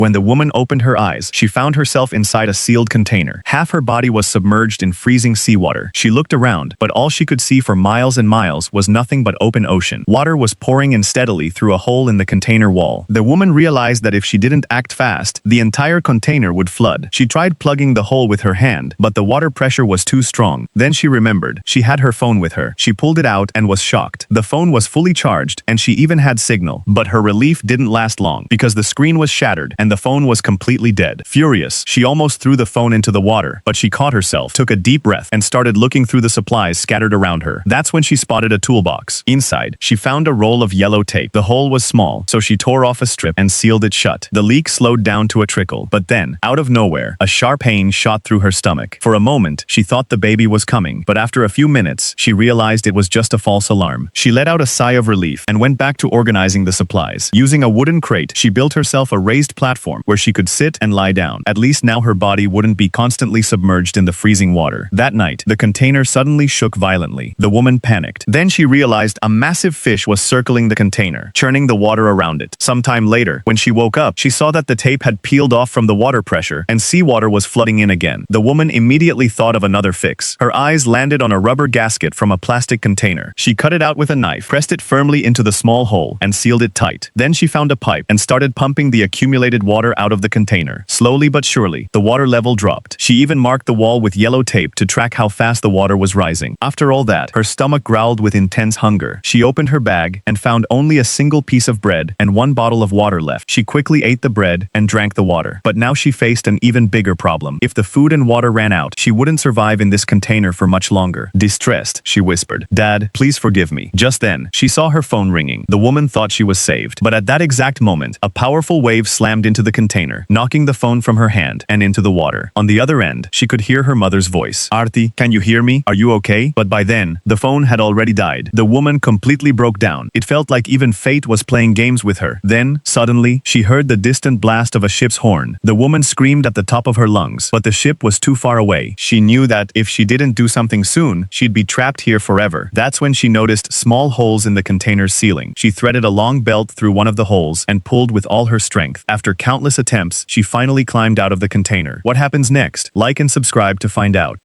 When the woman opened her eyes, she found herself inside a sealed container. Half her body was submerged in freezing seawater. She looked around, but all she could see for miles and miles was nothing but open ocean. Water was pouring in steadily through a hole in the container wall. The woman realized that if she didn't act fast, the entire container would flood. She tried plugging the hole with her hand, but the water pressure was too strong. Then she remembered. She had her phone with her. She pulled it out and was shocked. The phone was fully charged, and she even had signal. But her relief didn't last long, because the screen was shattered, and the phone was completely dead. Furious, she almost threw the phone into the water, but she caught herself, took a deep breath, and started looking through the supplies scattered around her. That's when she spotted a toolbox. Inside, she found a roll of yellow tape. The hole was small, so she tore off a strip and sealed it shut. The leak slowed down to a trickle, but then, out of nowhere, a sharp pain shot through her stomach. For a moment, she thought the baby was coming, but after a few minutes, she realized it was just a false alarm. She let out a sigh of relief and went back to organizing the supplies. Using a wooden crate, she built herself a raised platform where she could sit and lie down. At least now her body wouldn't be constantly submerged in the freezing water. That night, the container suddenly shook violently. The woman panicked. Then she realized a massive fish was circling the container, churning the water around it. Sometime later, when she woke up, she saw that the tape had peeled off from the water pressure and seawater was flooding in again. The woman immediately thought of another fix. Her eyes landed on a rubber gasket from a plastic container. She cut it out with a knife, pressed it firmly into the small hole, and sealed it tight. Then she found a pipe and started pumping the accumulated water out of the container. Slowly but surely, the water level dropped. She even marked the wall with yellow tape to track how fast the water was rising. After all that, her stomach growled with intense hunger. She opened her bag and found only a single piece of bread and one bottle of water left. She quickly ate the bread and drank the water. But now she faced an even bigger problem. If the food and water ran out, she wouldn't survive in this container for much longer. Distressed, she whispered, "Dad, please forgive me." Just then, she saw her phone ringing. The woman thought she was saved. But at that exact moment, a powerful wave slammed into the container, knocking the phone from her hand and into the water. On the other end, she could hear her mother's voice. "Aarti, can you hear me? Are you okay?" But by then, the phone had already died. The woman completely broke down. It felt like even fate was playing games with her. Then, suddenly, she heard the distant blast of a ship's horn. The woman screamed at the top of her lungs, but the ship was too far away. She knew that if she didn't do something soon, she'd be trapped here forever. That's when she noticed small holes in the container's ceiling. She threaded a long belt through one of the holes and pulled with all her strength. After countless attempts, she finally climbed out of the container. What happens next? Like and subscribe to find out.